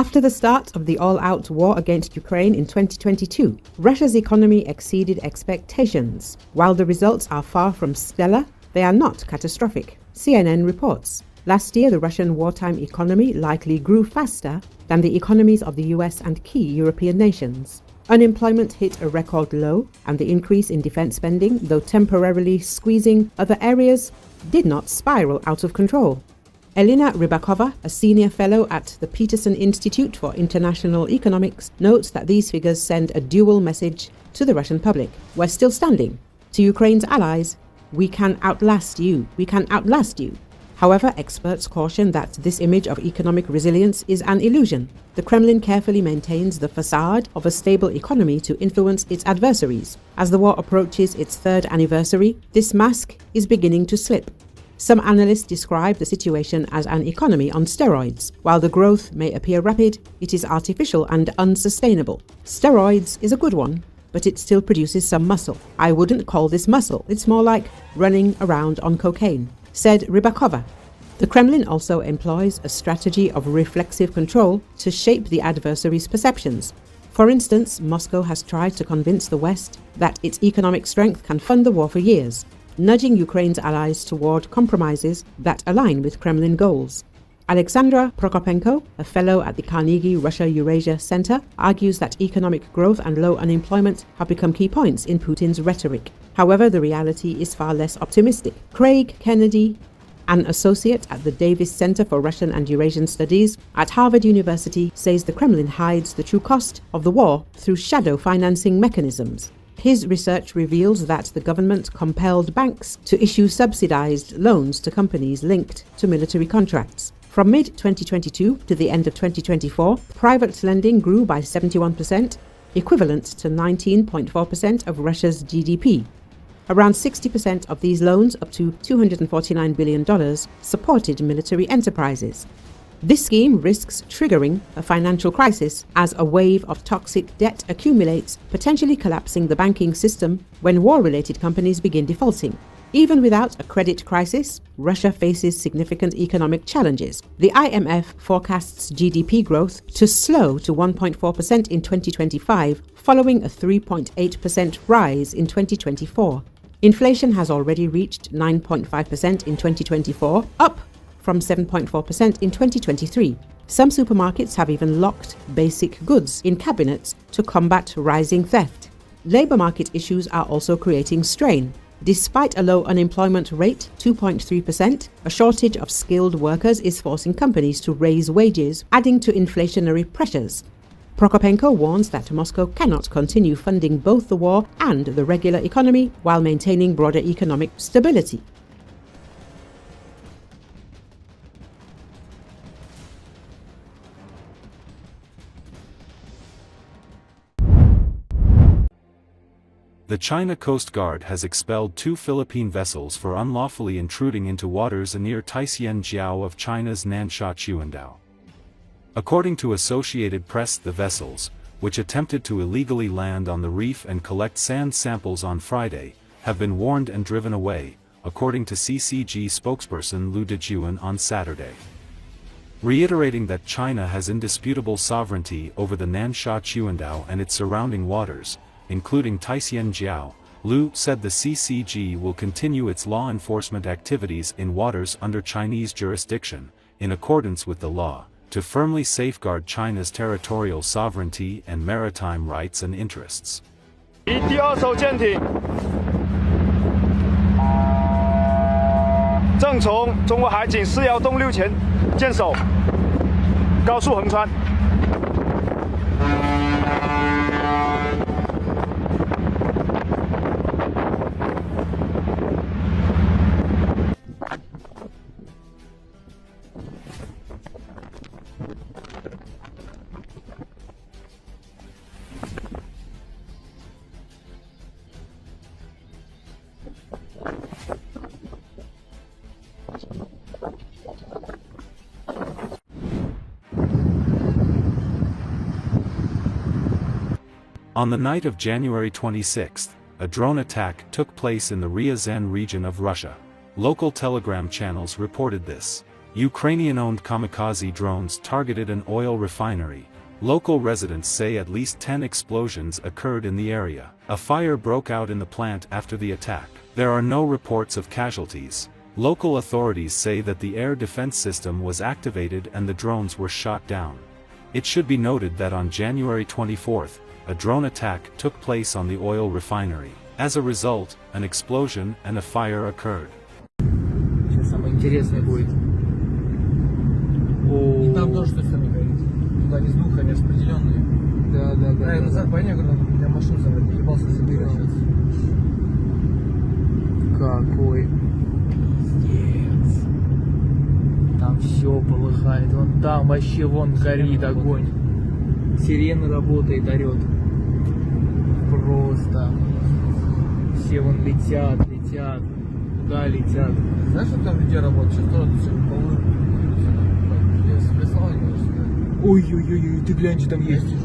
After the start of the all-out war against Ukraine in 2022, Russia's economy exceeded expectations. While the results are far from stellar, they are not catastrophic, CNN reports. Last year, the Russian wartime economy likely grew faster than the economies of the US and key European nations. Unemployment hit a record low, and the increase in defense spending, though temporarily squeezing other areas, did not spiral out of control. Elina Ribakova, a senior fellow at the Peterson Institute for International Economics, notes that these figures send a dual message to the Russian public. We're still standing. To Ukraine's allies, we can outlast you. We can outlast you. However, experts caution that this image of economic resilience is an illusion. The Kremlin carefully maintains the facade of a stable economy to influence its adversaries. As the war approaches its third anniversary, this mask is beginning to slip. Some analysts describe the situation as an economy on steroids. While the growth may appear rapid, it is artificial and unsustainable. Steroids is a good one, but it still produces some muscle. I wouldn't call this muscle, it's more like running around on cocaine, said Ribakova. The Kremlin also employs a strategy of reflexive control to shape the adversary's perceptions. For instance, Moscow has tried to convince the West that its economic strength can fund the war for years, nudging Ukraine's allies toward compromises that align with Kremlin goals. Alexandra Prokopenko, a fellow at the Carnegie Russia-Eurasia Center, argues that economic growth and low unemployment have become key points in Putin's rhetoric. However, the reality is far less optimistic. Craig Kennedy, an associate at the Davis Center for Russian and Eurasian Studies at Harvard University, says the Kremlin hides the true cost of the war through shadow financing mechanisms. His research reveals that the government compelled banks to issue subsidized loans to companies linked to military contracts. From mid-2022 to the end of 2024, private lending grew by 71%, equivalent to 19.4% of Russia's GDP. Around 60% of these loans, up to $249 billion, supported military enterprises. This scheme risks triggering a financial crisis as a wave of toxic debt accumulates, potentially collapsing the banking system when war-related companies begin defaulting. Even without a credit crisis, Russia faces significant economic challenges. The IMF forecasts GDP growth to slow to 1.4% in 2025, following a 3.8% rise in 2024. Inflation has already reached 9.5% in 2024, up from 7.4% in 2023. Some supermarkets have even locked basic goods in cabinets to combat rising theft. Labor market issues are also creating strain. Despite a low unemployment rate, 2.3%, a shortage of skilled workers is forcing companies to raise wages, adding to inflationary pressures. Prokopenko warns that Moscow cannot continue funding both the war and the regular economy while maintaining broader economic stability. The China Coast Guard has expelled 2 Philippine vessels for unlawfully intruding into waters near Taishan-Jiao of China's Nansha Chuandao. According to Associated Press, the vessels, which attempted to illegally land on the reef and collect sand samples on Friday, have been warned and driven away, according to CCG spokesperson Lu Dejuan on Saturday. Reiterating that China has indisputable sovereignty over the Nansha Chuandao and its surrounding waters, including Taishan-Jiao, Lu said the CCG will continue its law enforcement activities in waters under Chinese jurisdiction, in accordance with the law, to firmly safeguard China's territorial sovereignty and maritime rights and interests. 第二艘舰艇正从中国海警412东6前舰首高速横穿。 On the night of January 26, a drone attack took place in the Ryazan region of Russia. Local Telegram channels reported this. Ukrainian-owned kamikaze drones targeted an oil refinery. Local residents say at least 10 explosions occurred in the area. A fire broke out in the plant after the attack. There are no reports of casualties. Local authorities say that the air defense system was activated and the drones were shot down. It should be noted that on January 24th, a drone attack took place on the oil refinery. As a result, an explosion and a fire occurred. Сейчас самое интересное будет. И там тоже что-то самое горит. Туда воздуха нераспределенные. Да. Я назад пойми, когда у меня машину заводил, ебался за дыры сейчас. Какой пиздец. Там все полыхает. Вон там вообще горит огонь. Сирена работает, орет. Просто. Все вон летят. Куда летят? Знаешь, что там где работает? Сейчас тоже все полы. Ой-ой-ой, ты глянь, что там есть.